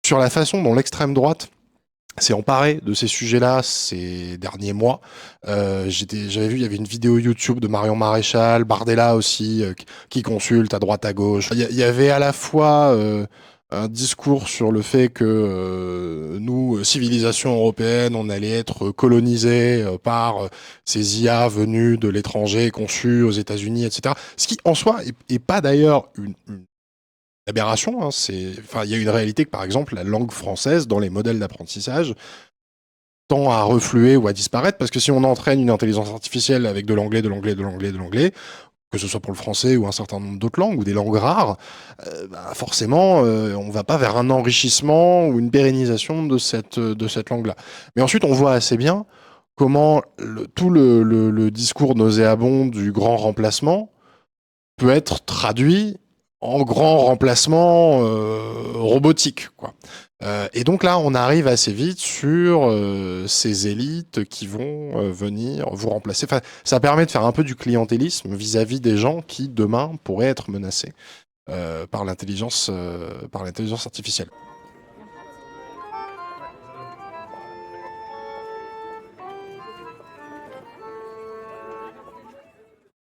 sur la façon dont l'extrême droite s'est emparée de ces sujets-là ces derniers mois. J'avais vu, il y avait une vidéo YouTube de Marion Maréchal, Bardella aussi, qui consulte à droite à gauche. Il y avait à la fois un discours sur le fait que nous, civilisation européenne, on allait être colonisés par ces IA venus de l'étranger, conçus aux États-Unis, etc. Ce qui, en soi, est pas d'ailleurs une aberration. Hein. Enfin, il y a une réalité que, par exemple, la langue française, dans les modèles d'apprentissage, tend à refluer ou à disparaître, parce que si on entraîne une intelligence artificielle avec de l'anglais, de l'anglais, de l'anglais, de l'anglais, que ce soit pour le français ou un certain nombre d'autres langues, ou des langues rares, bah forcément, on va pas vers un enrichissement ou une pérennisation de cette langue-là. Mais ensuite, on voit assez bien comment tout le discours nauséabond du grand remplacement peut être traduit en grand remplacement robotique, quoi. Et donc là, on arrive assez vite sur ces élites qui vont venir vous remplacer. Enfin, ça permet de faire un peu du clientélisme vis-à-vis des gens qui demain pourraient être menacés par l'intelligence artificielle.